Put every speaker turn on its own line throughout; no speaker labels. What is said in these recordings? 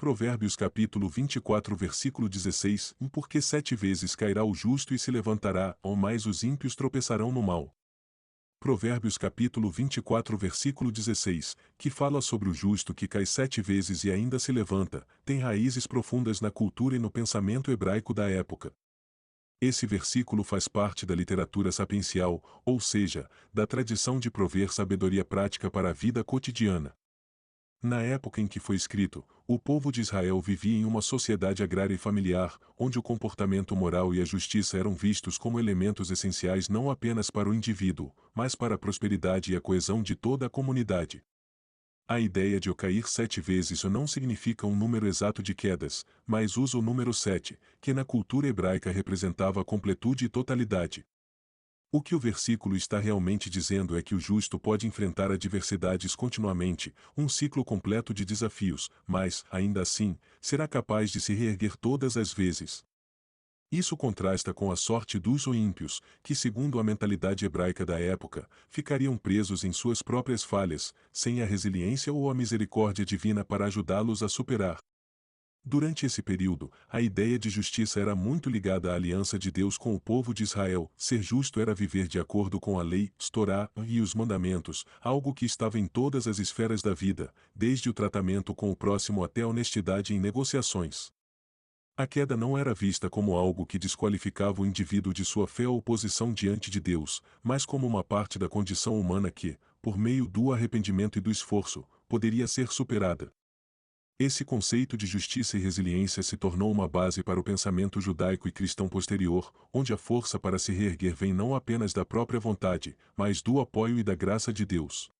Provérbios capítulo 24 versículo 16, porque 7 vezes cairá o justo e se levantará, ou mais os ímpios tropeçarão no mal. Provérbios capítulo 24 versículo 16, que fala sobre o justo que cai 7 vezes e ainda se levanta, tem raízes profundas na cultura e no pensamento hebraico da época. Esse versículo faz parte da literatura sapiencial, ou seja, da tradição de prover sabedoria prática para a vida cotidiana. Na época em que foi escrito, o povo de Israel vivia em uma sociedade agrária e familiar, onde o comportamento moral e a justiça eram vistos como elementos essenciais não apenas para o indivíduo, mas para a prosperidade e a coesão de toda a comunidade. A ideia de eu cair 7 vezes não significa um número exato de quedas, mas usa o número 7, que na cultura hebraica representava a completude e totalidade. O que o versículo está realmente dizendo é que o justo pode enfrentar adversidades continuamente, um ciclo completo de desafios, mas, ainda assim, será capaz de se reerguer todas as vezes. Isso contrasta com a sorte dos ímpios, que, segundo a mentalidade hebraica da época, ficariam presos em suas próprias falhas, sem a resiliência ou a misericórdia divina para ajudá-los a superar. Durante esse período, a ideia de justiça era muito ligada à aliança de Deus com o povo de Israel. Ser justo era viver de acordo com a lei, Torá e os mandamentos, algo que estava em todas as esferas da vida, desde o tratamento com o próximo até a honestidade em negociações. A queda não era vista como algo que desqualificava o indivíduo de sua fé ou posição diante de Deus, mas como uma parte da condição humana que, por meio do arrependimento e do esforço, poderia ser superada. Esse conceito de justiça e resiliência se tornou uma base para o pensamento judaico e cristão posterior, onde a força para se reerguer vem não apenas da própria vontade, mas do apoio e da graça de Deus.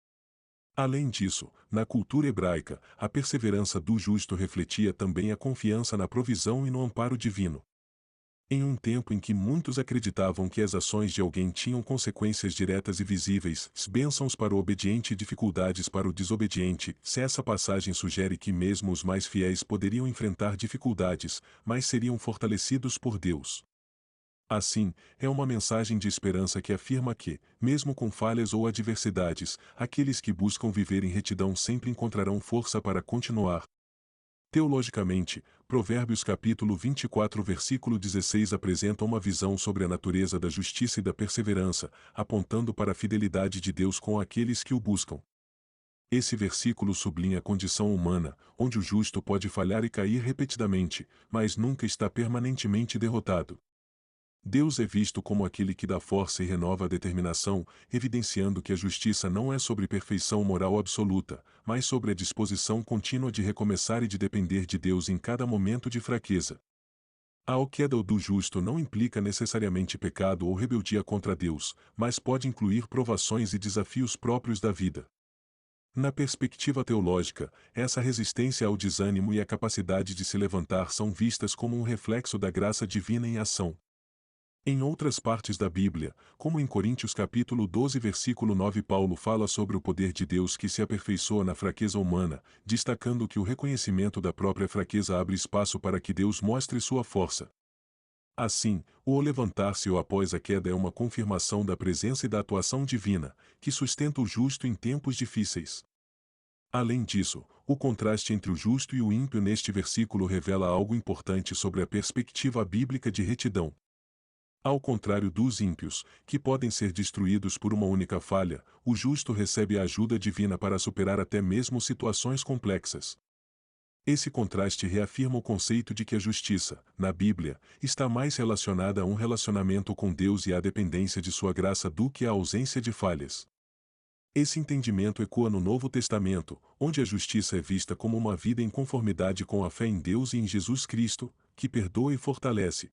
Além disso, na cultura hebraica, a perseverança do justo refletia também a confiança na provisão e no amparo divino. Em um tempo em que muitos acreditavam que as ações de alguém tinham consequências diretas e visíveis, bênçãos para o obediente e dificuldades para o desobediente, se essa passagem sugere que mesmo os mais fiéis poderiam enfrentar dificuldades, mas seriam fortalecidos por Deus. Assim, é uma mensagem de esperança que afirma que, mesmo com falhas ou adversidades, aqueles que buscam viver em retidão sempre encontrarão força para continuar. Teologicamente, Provérbios capítulo 24 versículo 16 apresenta uma visão sobre a natureza da justiça e da perseverança, apontando para a fidelidade de Deus com aqueles que o buscam. Esse versículo sublinha a condição humana, onde o justo pode falhar e cair repetidamente, mas nunca está permanentemente derrotado. Deus é visto como aquele que dá força e renova a determinação, evidenciando que a justiça não é sobre perfeição moral absoluta, mas sobre a disposição contínua de recomeçar e de depender de Deus em cada momento de fraqueza. A queda do justo não implica necessariamente pecado ou rebeldia contra Deus, mas pode incluir provações e desafios próprios da vida. Na perspectiva teológica, essa resistência ao desânimo e a capacidade de se levantar são vistas como um reflexo da graça divina em ação. Em outras partes da Bíblia, como em Coríntios capítulo 12 versículo 9, Paulo fala sobre o poder de Deus que se aperfeiçoa na fraqueza humana, destacando que o reconhecimento da própria fraqueza abre espaço para que Deus mostre sua força. Assim, o levantar-se ou após a queda é uma confirmação da presença e da atuação divina, que sustenta o justo em tempos difíceis. Além disso, o contraste entre o justo e o ímpio neste versículo revela algo importante sobre a perspectiva bíblica de retidão. Ao contrário dos ímpios, que podem ser destruídos por uma única falha, o justo recebe a ajuda divina para superar até mesmo situações complexas. Esse contraste reafirma o conceito de que a justiça, na Bíblia, está mais relacionada a um relacionamento com Deus e à dependência de sua graça do que à ausência de falhas. Esse entendimento ecoa no Novo Testamento, onde a justiça é vista como uma vida em conformidade com a fé em Deus e em Jesus Cristo, que perdoa e fortalece.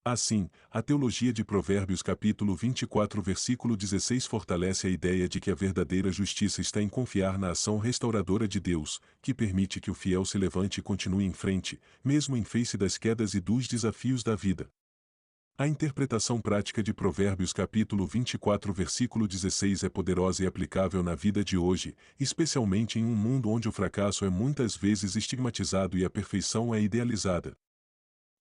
Assim, a teologia de Provérbios capítulo 24 versículo 16 fortalece a ideia de que a verdadeira justiça está em confiar na ação restauradora de Deus, que permite que o fiel se levante e continue em frente, mesmo em face das quedas e dos desafios da vida. A interpretação prática de Provérbios capítulo 24 versículo 16 é poderosa e aplicável na vida de hoje, especialmente em um mundo onde o fracasso é muitas vezes estigmatizado e a perfeição é idealizada.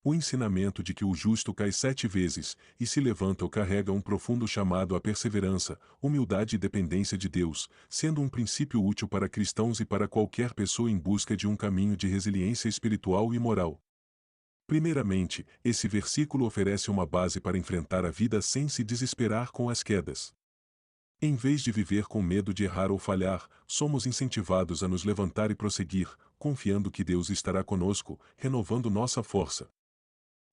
O ensinamento de que o justo cai 7 vezes e se levanta carrega um profundo chamado à perseverança, humildade e dependência de Deus, sendo um princípio útil para cristãos e para qualquer pessoa em busca de um caminho de resiliência espiritual e moral. Primeiramente, esse versículo oferece uma base para enfrentar a vida sem se desesperar com as quedas. Em vez de viver com medo de errar ou falhar, somos incentivados a nos levantar e prosseguir, confiando que Deus estará conosco, renovando nossa força.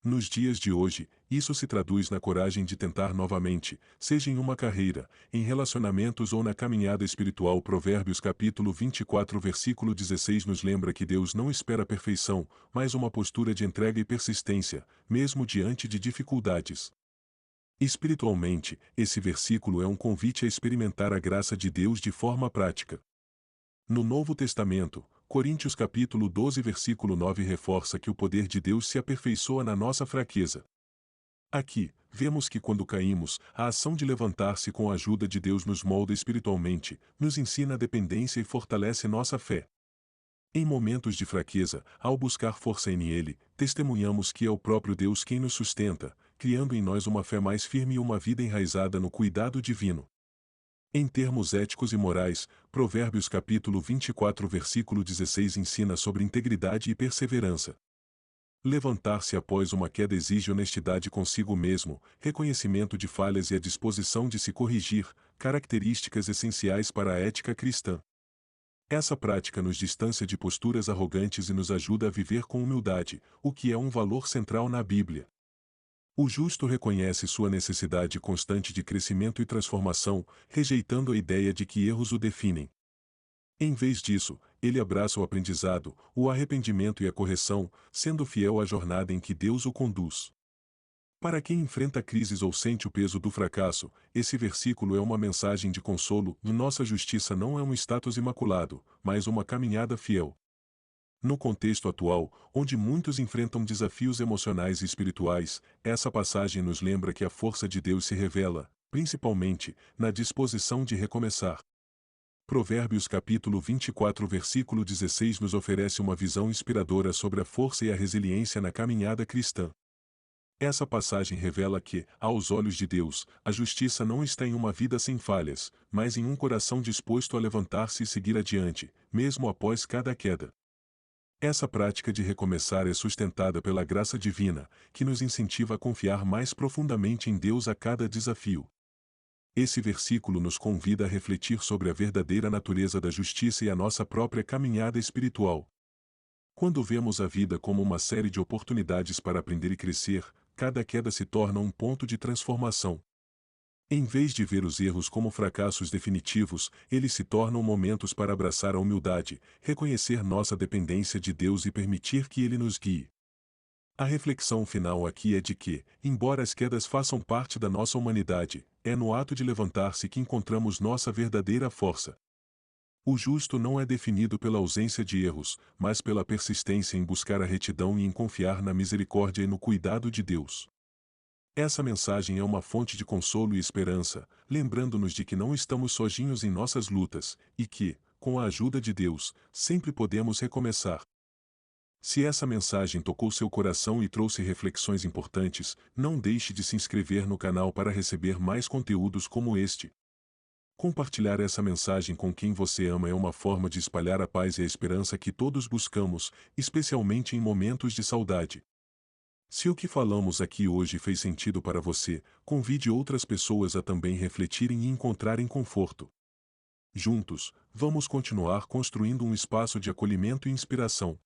Nos dias de hoje, isso se traduz na coragem de tentar novamente, seja em uma carreira, em relacionamentos ou na caminhada espiritual. Provérbios capítulo 24 versículo 16 nos lembra que Deus não espera a perfeição, mas uma postura de entrega e persistência, mesmo diante de dificuldades. Espiritualmente, esse versículo é um convite a experimentar a graça de Deus de forma prática. No Novo Testamento, Coríntios capítulo 12 versículo 9 reforça que o poder de Deus se aperfeiçoa na nossa fraqueza. Aqui, vemos que quando caímos, a ação de levantar-se com a ajuda de Deus nos molda espiritualmente, nos ensina a dependência e fortalece nossa fé. Em momentos de fraqueza, ao buscar força em Ele, testemunhamos que é o próprio Deus quem nos sustenta, criando em nós uma fé mais firme e uma vida enraizada no cuidado divino. Em termos éticos e morais, Provérbios capítulo 24 versículo 16 ensina sobre integridade e perseverança. Levantar-se após uma queda exige honestidade consigo mesmo, reconhecimento de falhas e a disposição de se corrigir, características essenciais para a ética cristã. Essa prática nos distancia de posturas arrogantes e nos ajuda a viver com humildade, o que é um valor central na Bíblia. O justo reconhece sua necessidade constante de crescimento e transformação, rejeitando a ideia de que erros o definem. Em vez disso, ele abraça o aprendizado, o arrependimento e a correção, sendo fiel à jornada em que Deus o conduz. Para quem enfrenta crises ou sente o peso do fracasso, esse versículo é uma mensagem de consolo. Nossa justiça não é um status imaculado, mas uma caminhada fiel. No contexto atual, onde muitos enfrentam desafios emocionais e espirituais, essa passagem nos lembra que a força de Deus se revela, principalmente, na disposição de recomeçar. Provérbios capítulo 24 versículo 16 nos oferece uma visão inspiradora sobre a força e a resiliência na caminhada cristã. Essa passagem revela que, aos olhos de Deus, a justiça não está em uma vida sem falhas, mas em um coração disposto a levantar-se e seguir adiante, mesmo após cada queda. Essa prática de recomeçar é sustentada pela graça divina, que nos incentiva a confiar mais profundamente em Deus a cada desafio. Esse versículo nos convida a refletir sobre a verdadeira natureza da justiça e a nossa própria caminhada espiritual. Quando vemos a vida como uma série de oportunidades para aprender e crescer, cada queda se torna um ponto de transformação. Em vez de ver os erros como fracassos definitivos, eles se tornam momentos para abraçar a humildade, reconhecer nossa dependência de Deus e permitir que Ele nos guie. A reflexão final aqui é de que, embora as quedas façam parte da nossa humanidade, é no ato de levantar-se que encontramos nossa verdadeira força. O justo não é definido pela ausência de erros, mas pela persistência em buscar a retidão e em confiar na misericórdia e no cuidado de Deus. Essa mensagem é uma fonte de consolo e esperança, lembrando-nos de que não estamos sozinhos em nossas lutas, e que, com a ajuda de Deus, sempre podemos recomeçar. Se essa mensagem tocou seu coração e trouxe reflexões importantes, não deixe de se inscrever no canal para receber mais conteúdos como este. Compartilhar essa mensagem com quem você ama é uma forma de espalhar a paz e a esperança que todos buscamos, especialmente em momentos de saudade. Se o que falamos aqui hoje fez sentido para você, convide outras pessoas a também refletirem e encontrarem conforto. Juntos, vamos continuar construindo um espaço de acolhimento e inspiração.